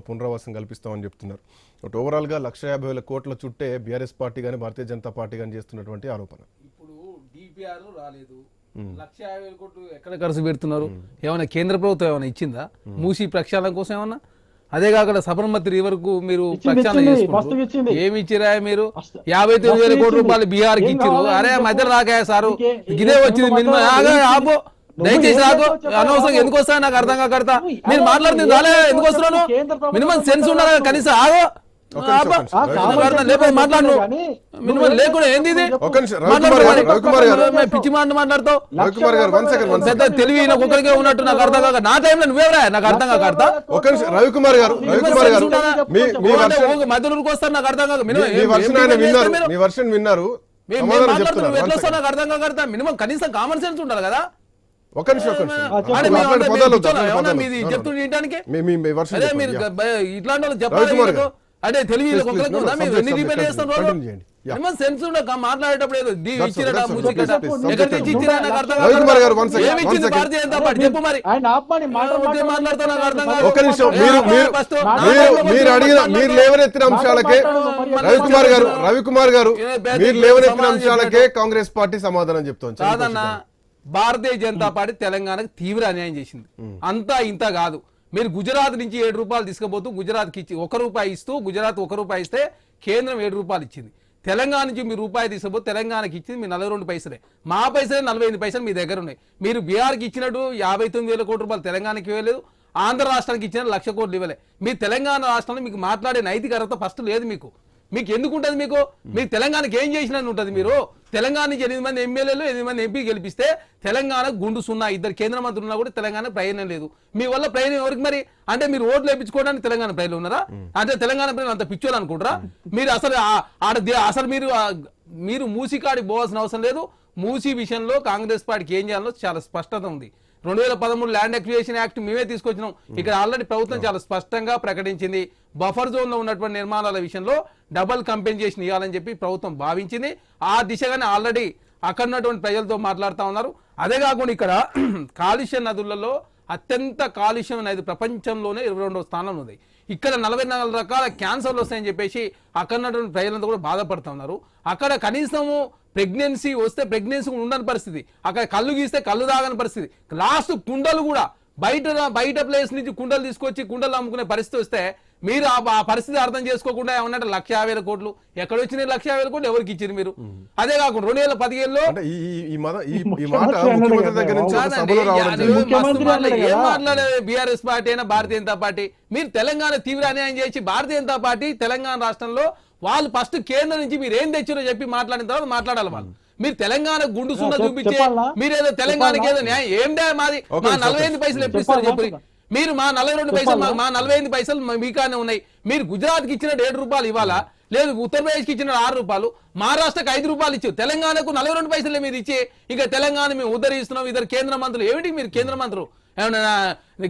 పునరావాసం కల్పిస్తామని చెప్తున్నారు. బట్ ఓవరాల్గా 1,50,000 కోట్ల చుట్టే బీఆర్ఎస్ పార్టీ కానీ భారతీయ జనతా పార్టీ కానీ చేస్తున్నటువంటి ఆరోపణ. ఇప్పుడు డిపిఆర్ రాలేదు, 1,50,000 కోట్లు ఎక్కడ ఖర్చు పెడుతున్నారు? ఏమైనా కేంద్ర ప్రభుత్వం ఏమైనా ఇచ్చిందా మూసి ప్రక్షాళన కోసం? ఏమన్నా అదే కాకుండా సబర్మతి రివర్కు మీరు ప్రక్షాళన చేసుకుంటారు, ఏమి ఇచ్చిరా మీరు? 59,000 కోట్ల రూపాయలు బీహార్కి ఇచ్చిరు. అరే మధ్యలో రాకాయ సారు ఇదే వచ్చింది మినిమం. ఆపో దయచేసి రాకు, అనవసరం ఎందుకు వస్తా నాకు అర్థం కాకడతా. మీరు మాట్లాడుతుంది రాలే, ఎందుకు వస్తున్నాను? మినిమం సెన్స్ ఉండాలి కనీసం. ఆగో మాట్లాడు, మినిమం లేకుండా ఏంది ఇది? పిచ్చి మాట మాట్లాడతావు. తెలివి ఒక్కరికే ఉన్నట్టు నాకు అర్థం కాక. నా టైంలో నువ్వేవరా నాకు అర్థం కాకడతా. రవికుమార్ గారు మధ్యలోకి వస్తారు నాకు అర్థం కాక. విన్నారు ఎట్లా వస్తా నాకు అర్థం కాకడతా. మినిమం కనీసం కామన్ సెన్స్ ఉండాలి కదా. చెప్తుండటానికి ఇట్లాంటి వాళ్ళు చెప్పాలి. అదే తెలివి సెన్స్ మాట్లాడేటప్పుడు భారతీయ జనతా పార్టీ చెప్పు మరి మీరు లేవనెత్తిన అంశాలకే రవికుమార్ గారు మీరు లేవనెత్తిన అంశాలకే కాంగ్రెస్ పార్టీ సమాధానం చెప్తోంది. కాదన్నా, భారతీయ జనతా పార్టీ తెలంగాణకు తీవ్ర అన్యాయం చేసింది. అంతా ఇంత కాదు. మీరు గుజరాత్ నుంచి 7 రూపాయలు తీసుకుపోతూ గుజరాత్కి ఇచ్చి ₹1 ఇస్తూ గుజరాత్ ₹1 ఇస్తే కేంద్రం 7 రూపాయలు ఇచ్చింది. తెలంగాణ నుంచి మీరు రూపాయి తీసుకుపోతే తెలంగాణకి ఇచ్చింది మీ 42 పైసలే. మా పైసలే 45 పైసలు మీ దగ్గర ఉన్నాయి. మీరు బీహార్కి ఇచ్చినట్టు 59,000 కోట్ల రూపాయలు తెలంగాణకి ఇవ్వలేదు. ఆంధ్ర రాష్ట్రానికి ఇచ్చిన 1,00,000 కోట్లు ఇవ్వలే. మీ తెలంగాణ రాష్ట్రంలో మీకు మాట్లాడే నైతిక అర్హత ఫస్ట్ లేదు. మీకు ఎందుకు ఉంటుంది? మీకు తెలంగాణకి ఏం చేసినట్టు ఉంటుంది? మీరు తెలంగాణ నుంచి 8 మంది ఎమ్మెల్యేలు 8 మంది ఎంపీ గెలిపిస్తే తెలంగాణ గుండు 0, 2 కేంద్ర మంత్రులు ఉన్నా కూడా తెలంగాణ ప్రయోజనం లేదు. మీ వల్ల ప్రయోజనం ఎవరికి మరి? అంటే మీరు ఓట్లు వేయించుకోవడానికి తెలంగాణ ప్రజలు ఉన్నారా? అంటే తెలంగాణ ప్రజలు అంత పిచ్చోలు అనుకుంటారా? మీరు అసలు మీరు మూసికాడికి పోవాల్సిన అవసరం లేదు. మూసి విషయంలో కాంగ్రెస్ పార్టీకి ఏం చేయాలో చాలా స్పష్టత ఉంది. 2013 ల్యాండ్ అక్విజిషన్ యాక్ట్ మేమే తీసుకొచ్చినాం. ఇక్కడ ఆల్రెడీ ప్రభుత్వం చాలా స్పష్టంగా ప్రకటించింది. బఫర్ జోన్ లో ఉన్నటువంటి నిర్మాణాల విషయంలో డబుల్ కంపెన్సేషన్ ఇవ్వాలని చెప్పి ప్రభుత్వం భావించింది. ఆ దిశగానే ఆల్రెడీ అక్కడ ఉన్నటువంటి ప్రజలతో మాట్లాడుతూ ఉన్నారు. అదే కాకుండా ఇక్కడ కాలుష్య నదులలో అత్యంత కాలుష్యం అనేది ప్రపంచంలోనే 22వ స్థానంలో ఉంది. ఇక్కడ 44 రకాల క్యాన్సర్లు వస్తాయని చెప్పేసి అక్కడ ఉన్నటువంటి ప్రజలంతా కూడా బాధపడుతూ ఉన్నారు. అక్కడ కనీసము ప్రెగ్నెన్సీ వస్తే ప్రెగ్నెన్సీ ఉండని పరిస్థితి, అక్కడ కళ్ళు గీస్తే కళ్ళు తాగని పరిస్థితి, లాస్ట్ కుండలు కూడా బయట ప్లేస్ నుంచి కుండలు తీసుకొచ్చి కుండలు అమ్ముకునే పరిస్థితి వస్తే మీరు ఆ పరిస్థితి అర్థం చేసుకోకుండా ఏమన్నట్టు 1,50,000 కోట్లు ఎక్కడ వచ్చినాయి? 1,50,000 కోట్లు ఎవరికి ఇచ్చారు మీరు? అదే కాకుండా 2017లో ఏం మాట్లాడలేదు బీఆర్ఎస్ పార్టీ అయినా భారతీయ జనతా పార్టీ. మీరు తెలంగాణ తీవ్ర అన్యాయం చేసి భారతీయ జనతా పార్టీ తెలంగాణ రాష్ట్రంలో వాళ్ళు ఫస్ట్ కేంద్రం నుంచి మీరు ఏం తెచ్చారో చెప్పి మాట్లాడిన తర్వాత మాట్లాడాలి వాళ్ళు. మీరు తెలంగాణ గుండు 0 చూపించే మీరేదో తెలంగాణకి ఏదో న్యాయం ఏంటో మాది మా 45 పైసలు ఎప్పిస్తారు చెప్పి మీరు మా 42 పైసలు మా 45 పైసలు మీకానే ఉన్నాయి. మీరు గుజరాత్కి ఇచ్చినట్టు 7 రూపాయలు ఇవ్వాలా? లేదు ఉత్తరప్రదేశ్కి ఇచ్చిన 6 రూపాయలు, మహారాష్ట్రకి 5 రూపాయలు ఇచ్చారు, తెలంగాణకు 42 పైసలే మీరు ఇచ్చి ఇక తెలంగాణ మేము ఉద్ధరిస్తున్నాం. ఇద్దరు కేంద్ర మంత్రులు ఏమిటి? మీరు కేంద్ర మంత్రులు ఏమన్నా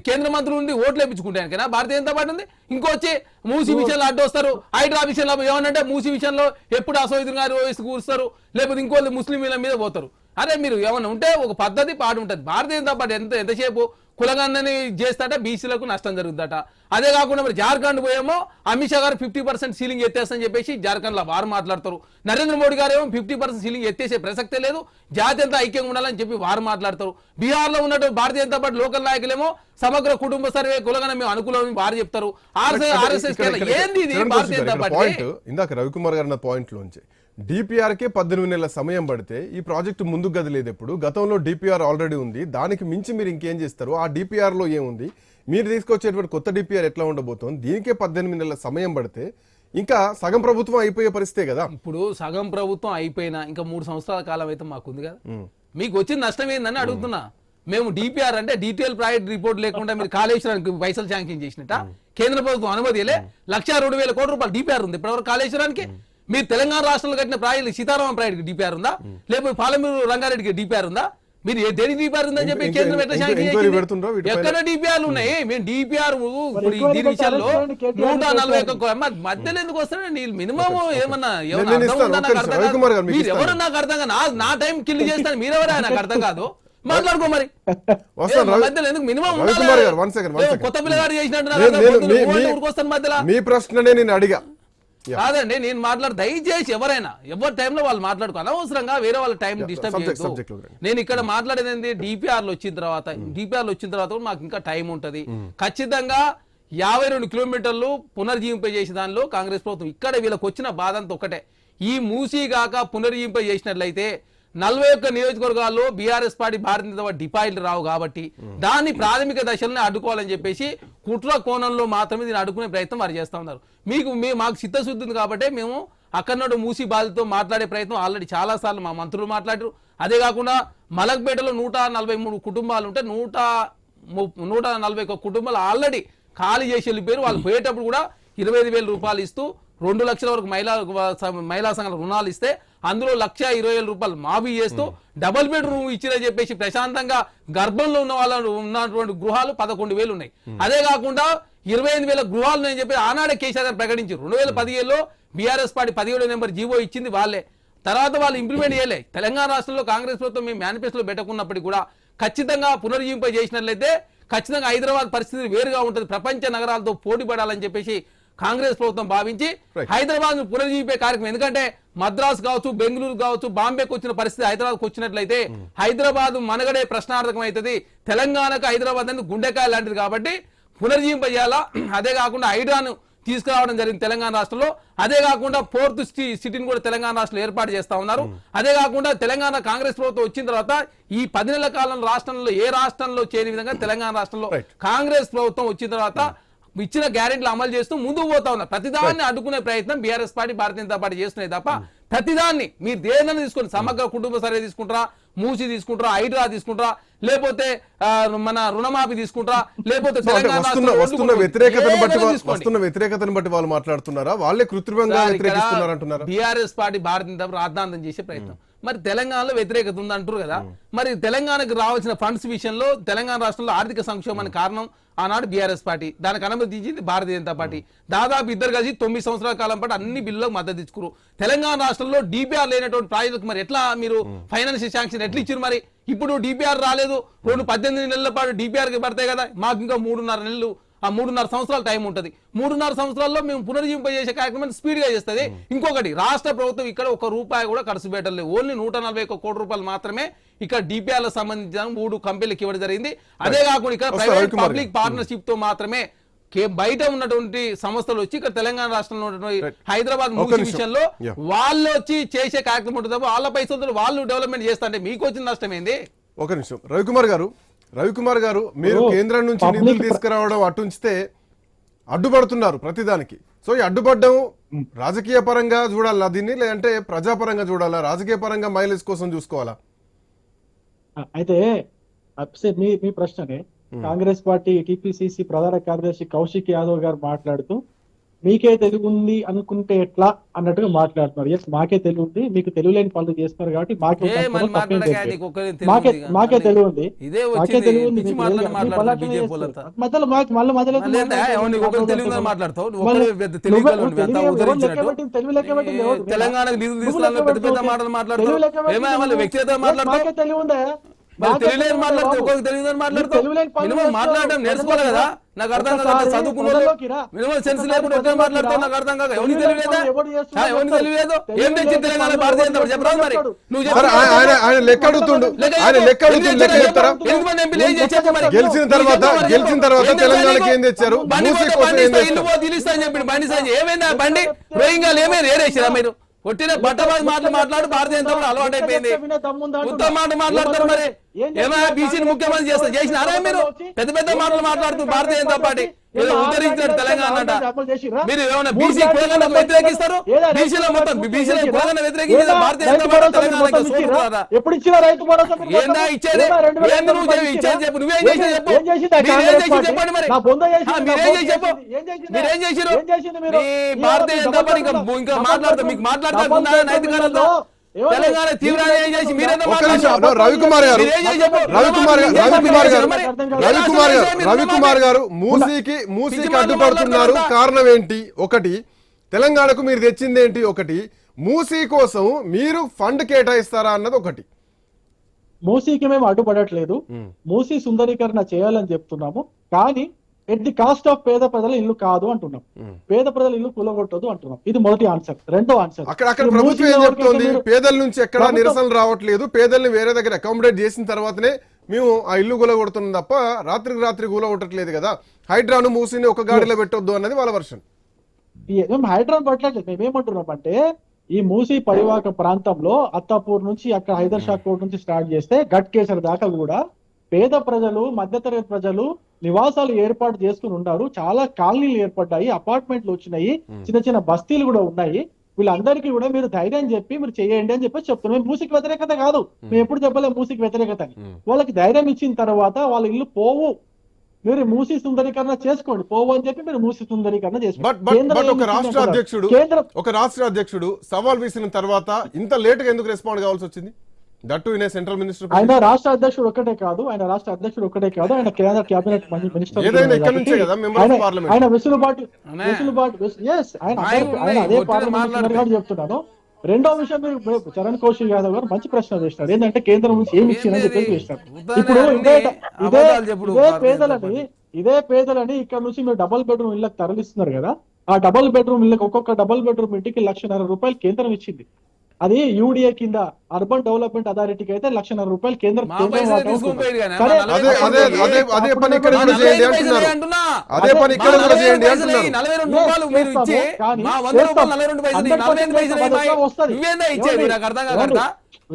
కేంద్ర మంత్రులు ఉండి ఓట్లు వేయించుకుంటానికైనా భారతీయ జనతా పార్టీ ఉంది? ఇంకొచ్చి మూసి విషయంలో అడ్డు వస్తారు. హైడ్రా విషయంలో ఏమనంటే మూసి విషయంలో ఎప్పుడు అసోయిదులు గారు వేసి కూరుస్తారు, లేకపోతే ఇంకోళ్ళు ముస్లింల మీద పోతారు. అరే మీరు ఏమన్నా ఉంటే ఒక పద్ధతి పాటు ఉంటుంది. భారతీయ జనతా పార్టీ ఎంతసేపు కులగన్నని చేస్తాట, బీసీలకు నష్టం జరుగుతుందట. అదే కాకుండా మరి జార్ఖండ్ పోయేమో అమిత్ షా గారు 50% సీలింగ్ ఎత్తేస్తని చెప్పేసి జార్ఖండ్ లో వారు మాట్లాడతారు. నరేంద్ర మోడీ గారు ఏమో 50% సీలింగ్ ఎత్తేసే ప్రసక్తే లేదు, జాతి అంతా ఐక్యంగా ఉండాలని చెప్పి వారు మాట్లాడతారు. బీహార్ లో ఉన్నటువంటి భారతీయ జనతా పార్టీ లోకల్ నాయకులేమో సమగ్ర కుటుంబ సర్వే కులగన మేము అనుకూలం వారు చెప్తారు. ఆర్ఎస్ఎస్ ఏంది ఇది భారతీయ జనతా పార్టీ? ఇందాక రవికుమార్ గారు అన్న పాయింట్ లోంచి డిపిఆర్కే 18 నెలల సమయం పడితే ఈ ప్రాజెక్టు ముందుకు గదిలేదు. ఎప్పుడు గతంలో డిపిఆర్ ఆల్రెడీ ఉంది, దానికి మించి మీరు ఇంకేం చేస్తారు? ఆ డిపిఆర్ లో ఏముంది? మీరు తీసుకొచ్చేటువంటి కొత్త డిపిఆర్ ఎట్లా ఉండబోతోంది? దీనికే 18 నెలల సమయం పడితే ఇంకా సగం ప్రభుత్వం అయిపోయే పరిస్థితే కదా. ఇప్పుడు సగం ప్రభుత్వం అయిపోయినా ఇంకా 3 సంవత్సరాల కాలం అయితే మాకుంది కదా. మీకు వచ్చిన నష్టం ఏందని అడుగుతున్నా. మేము డిపిఆర్ అంటే డీటెయిల్ ప్రాజెక్ట్ రిపోర్ట్ లేకుండా మీరు కాళేశ్వరానికి పైసలు శాంక్షన్ చేసినట్ట కేంద్ర ప్రభుత్వం అనుమతిలే 1,02,000 కోట్ల రూపాయలు డిపిఆర్ ఉంది ఇప్పటివరకు కాళేశ్వరానికి. మీరు తెలంగాణ రాష్ట్రంలో కట్టిన ప్రాజెక్టు సీతారామన్ ప్రాజెక్టుకి డిపిఆర్ ఉందా? లేకపోతే పాలమూరు రంగారెడ్డికి డిపిఆర్ ఉందా? మీరు దేని డిపిఆర్ ఉందని చెప్పి కేంద్రం ఎట్లా శాంక్షన్ చేసింది? ఎక్కడ డిపిఆర్లు ఉన్నాయి? మేము డిపిఆర్ దీని విషయంలో 141 మధ్యలో ఎందుకు వస్తాడు? మినిమం ఏమన్నా మీరు ఎవరు నాకు అర్థం కాదు. నా టైం కిల్ చేస్తాను మీరెవరా నాకు అర్థం కాదు. మాట్లాడుకో మరి వస్తాను ఏ, రవి- మధ్యలో ఎందుకు మినిమం రవికుమార్ గారు, one second, one second. కొత్త పిల్లగాడు చేసినట్టు ఊరుకొస్తాను మధ్యలో మీ ప్రశ్ననే నేను అడిగా. కాదండి నేను మాట్లాడు దయచేసి ఎవరైనా ఎవరి టైంలో వాళ్ళు మాట్లాడుకో అనవసరంగా వేరే వాళ్ళ టైం డిస్టర్బ్ subject చేయొద్దు. లో రండి. నేను ఇక్కడ మాట్లాడేది ఏంటి డిపిఆర్ లో వచ్చిన తర్వాత కూడా మాకు ఇంకా టైం ఉంటది ఖచ్చితంగా 52 కిలోమీటర్లు పునర్జీవింప చేసే దానిలో కాంగ్రెస్ ప్రభుత్వం ఇక్కడ వీళ్ళకి వచ్చిన బాధ అంతా ఒకటే ఈ మూసీ గాక పునర్జీవింప చేసినట్లయితే 41 నియోజకవర్గాల్లో BRS party Bharatiya Janata party డిపాజిట్లు రావు కాబట్టి దాన్ని ప్రాథమిక దశలోనే అడ్డుకోవాలని చెప్పేసి కుట్ర కోణంలో మాత్రమే దీన్ని అడ్డుకునే ప్రయత్నం వారు చేస్తా ఉన్నారు. మాకు చిత్తశుద్ధి ఉంది కాబట్టి మేము అక్కడ నుండి మూసీ బాధితులతో మాట్లాడే ప్రయత్నం ఆల్రెడీ చాలా సార్లు మా మంత్రులు మాట్లాడారు. అదే కాకుండా మలక్పేటలో 143 కుటుంబాలు ఉంటే 141 కుటుంబాలు ఆల్రెడీ ఖాళీ చేసి వెళ్ళిపోయారు. వాళ్ళు పోయేటప్పుడు కూడా 25,000 రూపాయలు ఇస్తూ 2 లక్షల వరకు మహిళా సంఘాల రుణాలు ఇస్తే అందులో 1,20,000 రూపాయలు మాఫీ చేస్తూ డబుల్ బెడ్రూమ్ ఇచ్చిరని చెప్పేసి ప్రశాంతంగా గర్భంలో ఉన్న వాళ్ళు ఉన్నటువంటి గృహాలు 11,000 ఉన్నాయి. అదే కాకుండా 28,000 గృహాలు నేను చెప్పి ఆనాడే కేసీఆర్ గారు ప్రకటించారు. 2017లో బీఆర్ఎస్ పార్టీ 17వ నెంబర్ జీవో ఇచ్చింది వాళ్ళే. తర్వాత వాళ్ళు ఇంప్లిమెంట్ చేయలే. తెలంగాణ రాష్ట్రంలో కాంగ్రెస్ ప్రభుత్వం మేము మేనిఫెస్టోలో పెట్టకున్నప్పటికీ కూడా ఖచ్చితంగా పునర్జీవింప చేసినట్లయితే ఖచ్చితంగా హైదరాబాద్ పరిస్థితి వేరుగా ఉంటుంది, ప్రపంచ నగరాలతో పోటీ పడాలని చెప్పేసి కాంగ్రెస్ ప్రభుత్వం భావించి హైదరాబాద్ పునర్జీవింపే కార్యక్రమం. ఎందుకంటే మద్రాసు కావచ్చు, బెంగళూరు కావచ్చు, బాంబేకి వచ్చిన పరిస్థితి హైదరాబాద్కి వచ్చినట్లయితే హైదరాబాద్ మనగడే ప్రశ్నార్థకం అవుతుంది. తెలంగాణకు హైదరాబాద్ అనేది గుండెకాయ లాంటిది కాబట్టి పునర్జీవింప చేయాలా. అదే కాకుండా హైడ్రాను తీసుకురావడం జరిగింది తెలంగాణ రాష్ట్రంలో. అదే కాకుండా 4th సిటీని కూడా తెలంగాణ రాష్ట్రంలో ఏర్పాటు చేస్తా ఉన్నారు. అదే కాకుండా తెలంగాణ కాంగ్రెస్ ప్రభుత్వం వచ్చిన తర్వాత ఈ 10 నెలల కాలంలో రాష్ట్రంలో ఏ రాష్ట్రంలో చేయని విధంగా తెలంగాణ రాష్ట్రంలో కాంగ్రెస్ ప్రభుత్వం వచ్చిన తర్వాత ఇచ్చిన గ్యారెంటీలు అమలు చేస్తూ ముందుకు పోతా ఉన్నారు. ప్రతిదాన్ని అడ్డుకునే ప్రయత్నం BRS party Bharatiya Janata party చేస్తున్నాయి తప్ప ప్రతిదాన్ని మీరు దేనిని తీసుకోండి, సమగ్ర కుటుంబ సర్వే తీసుకుంటారా, మూసి తీసుకుంటారా, హైడ్రా తీసుకుంటారా, లేకపోతే మన రుణమాఫీ తీసుకుంటారా, లేకపోతే వస్తున్న వ్యతిరేకతను బట్టి వాళ్ళు మాట్లాడుతున్నారా, వాళ్ళే కృత్రిమంగా వ్యతిరేకిస్తున్నారు అంటున్నారా? BRS party Bharatiya Janata party రాద్ధాంతం చేసే ప్రయత్నం. మరి తెలంగాణలో వ్యతిరేకత ఉందంటారు కదా, మరి తెలంగాణకు రావాల్సిన ఫండ్స్ విషయంలో తెలంగాణ రాష్ట్రంలో ఆర్థిక సంక్షోభానికి కారణం ఆనాడు బీఆర్ఎస్ పార్టీ, దానికి అనుమతించింది భారతీయ జనతా పార్టీ. దాదాపు ఇద్దరు కలిసి 9 సంవత్సరాల కాలం పాటు అన్ని బిల్లులకు మద్దతు ఇచ్చుకురు. తెలంగాణ రాష్ట్రంలో డిపిఆర్ లేనటువంటి ప్రాజెక్టులకు మరి ఎట్లా మీరు ఫైనాన్షియల్ శాంక్షన్ ఎట్లా ఇచ్చారు? మరి ఇప్పుడు డిపిఆర్ రాలేదు, 18 నెలల పాటు డిపిఆర్కి పడతాయి కదా, మాకు ఇంకా 3.5 నెలలు, ఆ 3.5 సంవత్సరాల టైం ఉంటుంది. 3.5 సంవత్సరాల్లో మేము పునర్జీవింప చేసే కార్యక్రమాన్ని స్పీడ్ గా చేస్తుంది. ఇంకొకటి, రాష్ట్ర ప్రభుత్వం ఇక్కడ ₹1 కూడా ఖర్చు పెట్టలేదు. ఓన్లీ 141 కోట్ల రూపాయలు మాత్రమే ఇక్కడ డిపిఆర్ లకు సంబంధించిన 3 కంపెనీలకు ఇవ్వడం జరిగింది. అదే కాకుండా ఇక్కడ ప్రైవేట్ పబ్లిక్ పార్ట్నర్షిప్ తో మాత్రమే బయట ఉన్నటువంటి సంస్థలు వచ్చి ఇక్కడ తెలంగాణ రాష్ట్రంలో ఉన్నటువంటి హైదరాబాద్ మూసీ విషయంలో వాళ్ళు వచ్చి చేసే కార్యక్రమం ఉంటుంది. వాళ్ళ పైసలతో వాళ్ళు డెవలప్మెంట్ చేస్తారంటే మీకు వచ్చిన నష్టం ఏంది? ఒక నిమిషం రవికుమార్ గారు, మీరు కేంద్రం నుంచి నిధులు తీసుకురావడం అటుంచితే అడ్డుపడుతున్నారు ప్రతిదానికి. సో ఈ అడ్డుపడడం రాజకీయ పరంగా చూడాలా దీన్ని, లేదంటే ప్రజాపరంగా చూడాలా, రాజకీయ పరంగా మైలేజ్ కోసం చూసుకోవాలా? అయితే మీ ప్రశ్ననే కాంగ్రెస్ పార్టీ టిపిసిసి ప్రధాన కార్యదర్శి కౌశిక్ యాదవ్ గారు మాట్లాడుతూ మీకే తెలుగు ఉంది అనుకుంటే ఎట్లా అన్నట్టుగా మాట్లాడుతున్నారు. ఎస్, మాకే తెలుగు ఉంది, మీకు తెలుగు లేని పనులు చేస్తున్నారు కాబట్టి మాకే తెలుగు ఉంది, మాకే తెలుగు ఉంది. మాట్లాడడం నేర్చుకోవాలి కదా, నాకు అర్థం కాదు. చదువుకున్న మినిమం సెన్స్ లేకుండా ఒకే మాట్లాడతావు, నాకు అర్థం కాదు. ఎవరికి తెలియలేదా? ఎవరికి తెలియలేదు? ఏం తెచ్చింది తెలంగాణ భారతీయ జనతా పార్టీ చెప్పరాదు మరి. నువ్వు గెలిచిన తర్వాత తెలంగాణకి ఏం తెచ్చారు? చెప్పి బండి సంజయ్ ఏమైందా? బండి రోహింగ్యాలు ఏమైనా ఏరేసారా మీరు? కొట్టిన బట్టబాజీ మాట్లాడు భారతీయ జనతా పార్టీ అలవాటు అయిపోయింది. ఉత్తమ మాట మాట్లాడతారు మరి. ఏమైనా బీసీని ముఖ్యమంత్రి చేసినారా మీరు? పెద్ద పెద్ద మాటలు మాట్లాడుతూ భారతీయ జనతా పార్టీ ఏదో ఉద్ధరించారు తెలంగాణ అంట. మీరు ఏమైనా బీసీ కులంగా వ్యతిరేకిస్తారు? బీసీలో మొత్తం బీసీలో కులంగా వ్యతిరేకించారు భారతీయ జనతా పార్టీ తెలంగాణ. ఏందా ఇచ్చేది? ఏంది నువ్వు ఇచ్చేది చెప్పు. నువ్వేం చేసి చెప్పు. మీరేం చేసి చెప్పండి మరి. మీరేం చేసి చెప్పు. మీరేం చేసిరు? మీ భారతీయ జనతా పార్టీ ఇంకా మాట్లాడతారు. మీకు మాట్లాడతారు నైతికాలతో తెలంగాణ తీవ్ర చేసి రవికుమార్ గారు మూసీకి అడ్డుపడుతున్నారు, కారణం ఏంటి? ఒకటి, తెలంగాణకు మీరు తెచ్చింది ఏంటి? ఒకటి, మూసీ కోసం మీరు ఫండ్ కేటాయిస్తారా అన్నది ఒకటి. మూసీకి మేము అడ్డుపడట్లేదు, మూసీ సుందరీకరణ చేయాలని చెప్తున్నాము, కానీ ఎట్ ది కాస్ట్ ఆఫ్ పేద ప్రజల ఇల్లు కాదు అంటున్నాం. పేద ప్రజల ఇల్లు కూలగొట్టదు అంటున్నాం. ఇది మొదటి ఆన్సర్. రెండో ఆన్సర్, అక్కడ ప్రభుత్వం ఏం చెప్తోంది? పేదల నుంచి ఎక్కడ నిరసనలు రావట్లేదు, పేదల్ని వేరే దగ్గర అకామిడేట్ చేసిన తర్వాతనే మేము ఆ ఇల్లు కూలగొడుతున్నాం తప్ప రాత్రికి రాత్రి కూలగొట్టట్లేదు కదా, హైడ్రాను మూసిని ఒక గాడిలో పెట్టొద్దు అన్నది వాళ్ళ వర్షన్. మేము హైడ్రాన్ పట్టలేదు. మేమేమంటున్నాం అంటే ఈ మూసీ పరివాహక ప్రాంతంలో అత్తాపూర్ నుంచి అక్కడ హైదర్ షా కోట్ నుంచి స్టార్ట్ చేస్తే గట్కేసర్ దాకా కూడా పేద ప్రజలు, మధ్యతరగతి ప్రజలు నివాసాలు ఏర్పాటు చేసుకుని ఉన్నారు. చాలా కాలనీలు ఏర్పడ్డాయి, అపార్ట్మెంట్లు వచ్చినాయి, చిన్న చిన్న బస్తీలు కూడా ఉన్నాయి. వీళ్ళందరికీ కూడా మీరు ధైర్యం చెప్పి మీరు చేయండి అని చెప్పి చెప్తున్నాం. మేము మూసీకి వ్యతిరేకత కాదు, మేము ఎప్పుడు చెప్పలేము మూసీకి వ్యతిరేకత అని. వాళ్ళకి ధైర్యం ఇచ్చిన తర్వాత వాళ్ళ ఇల్లు పోవు, మీరు మూసీ సుందరీకరణ చేసుకోండి, పోవు అని చెప్పి మీరు మూసీ సుందరీకరణ బట్ ఒక రాష్ట్ర అధ్యక్షుడు సవాల్ విసిన తర్వాత ఇంత లేట్ గా ఎందుకు రెస్పాండ్ కావాల్సి వచ్చింది? That to in a central minister. ఆయన రాష్ట్ర అధ్యక్షుడు ఒక్కటే కాదు, ఆయన కేంద్ర కేబినెట్ మినిస్టర్. ఆయన వెసులుబాటు yes, ఆయన అదే పార్లమెంట్ గారు చెప్తున్నాను. రెండో విషయం, మీరు చరణ్ కౌశిక్ యాదవ్ గారు మంచి ప్రశ్న చేసినారు, ఏంటంటే కేంద్రం నుంచి ఏమి ఇచ్చిందని చెప్పి చేసినారు. ఇప్పుడు ఇదే పేదలని ఇక్కడ నుంచి మీరు డబుల్ బెడ్రూమ్ ఇళ్ళకి తరలిస్తున్నారు కదా, ఆ డబుల్ బెడ్రూమ్ ఇళ్ళకి ఒక్కొక్క డబుల్ బెడ్రూమ్ ఇంటికి 1,50,000 రూపాయలు కేంద్రం ఇచ్చింది. అది యూడిఏ కింద అర్బన్ డెవలప్మెంట్ అథారిటీకి అయితే 1,00,000 రూపాయలు కేంద్రం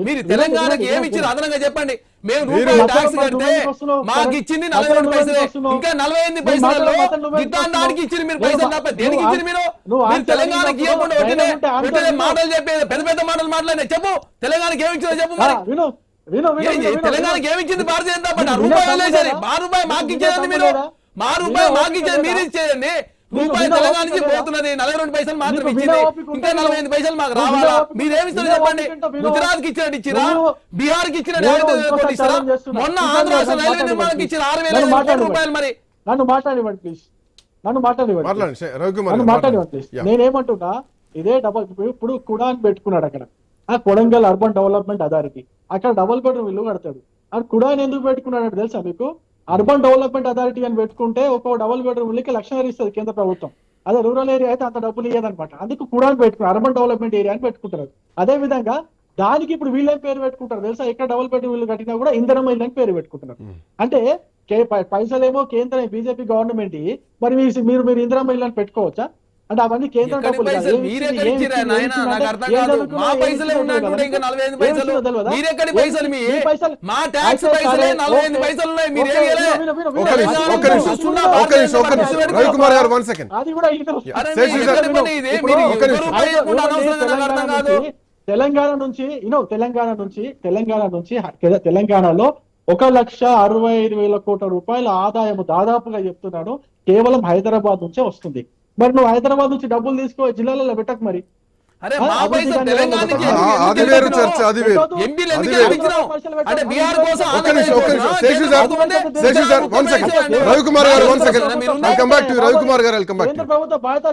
మీరు తెలంగాణకి ఏమి ఇచ్చారు అదనంగా చెప్పండి. మేము రూపాయి ట్యాక్స్ కడితే మాకు ఇచ్చింది 42 పైసలే, ఇంకా 48 పైసలలో గిట్టానికి ఇచ్చింది మీరు పైసలు తప్ప దేనికి ఇచ్చింది? మీరు తెలంగాణకి ఇవ్వకుండా వెంటనే మాటలు చెప్పేది, పెద్ద పెద్ద మాటలు మాట్లాడినా చెప్పు, తెలంగాణకి ఏమి ఇచ్చిందో చెప్పు. మరి తెలంగాణకి ఏమి ఇచ్చింది భారతీయ జనతా పార్టీ? రూపాయి వదిలేసారి, మా రూపాయి మాకు ఇచ్చేదండి మీరు, మా రూపాయి మాకు ఇచ్చేది మీరు ఇచ్చేదండి. రూపాయి తెలంగాణ నుంచి పోతున్నది 42 పైసలు మాత్రం ఇచ్చింది, ఇంకా 45 పైసలు మాకు రావాలా? మీరేమిస్తారు చెప్పండి? గుజరాత్ కి ఇచ్చినట్టు ఇచ్చిరా, బీహార్ కి ఇచ్చిన ఇస్తారా? మొన్న ఆంధ్ర రాష్ట్ర రైల్వే నిర్మాణానికి ఇచ్చిన 6,000 కోట్ల రూపాయలు. మరి నన్ను మాట్లాడివ్వండి ప్లీజ్, నేనేమంటున్నా, ఇదే డబల్ ఇప్పుడు కూడా అని పెట్టుకున్నాడు అక్కడ, ఆ కొడంగల్ అర్బన్ డెవలప్మెంట్ అథారిటీ, అక్కడ డబుల్ బెడ్రూమ్ ఇల్లు కడతాడు. ఆ కుడాని ఎందుకు పెట్టుకున్నాడు తెలుసా మీకు? అర్బన్ డెవలప్మెంట్ అథారిటీ అని పెట్టుకుంటే ఒక్కో డబుల్ బెడ్రూమ్ ఇల్లుకి 1,00,000 ఇస్తుంది కేంద్ర ప్రభుత్వం. అదే రూరల్ ఏరియా అయితే అంత డబ్బులు ఇయ్యదనమాట. అందుకు కూడా పెట్టుకున్నారు, అర్బన్ డెవలప్మెంట్ ఏరియా అని పెట్టుకుంటారు. అదే విధంగా దానికి ఇప్పుడు వీళ్ళేం పేరు పెట్టుకుంటారు తెలుసా? ఎక్కడ డబుల్ బెడ్రూమ్ ఇల్లు కట్టినా కూడా ఇంధనం ఇల్లు అని పేరు పెట్టుకుంటున్నారు. అంటే పైసలేమో కేంద్రం బీజేపీ గవర్నమెంట్, మరి మీరు ఇంధనం ఇల్లు అని పెట్టుకోవచ్చా? అంటే అవన్నీ కేంద్రం డబ్బులు. రవికుమార్ గారు 1 సెకండ్. తెలంగాణలో 1,65,000 కోట్ల రూపాయల ఆదాయం దాదాపుగా చెప్తున్నాను కేవలం హైదరాబాద్ నుంచే వస్తుంది. మరి నువ్వు హైదరాబాద్ నుంచి డబ్బులు తీసుకో జిల్లాలలో పెట్టకు. మరి రవికుమార్ గారు 1 సెకండ్. రవికుమార్ గారు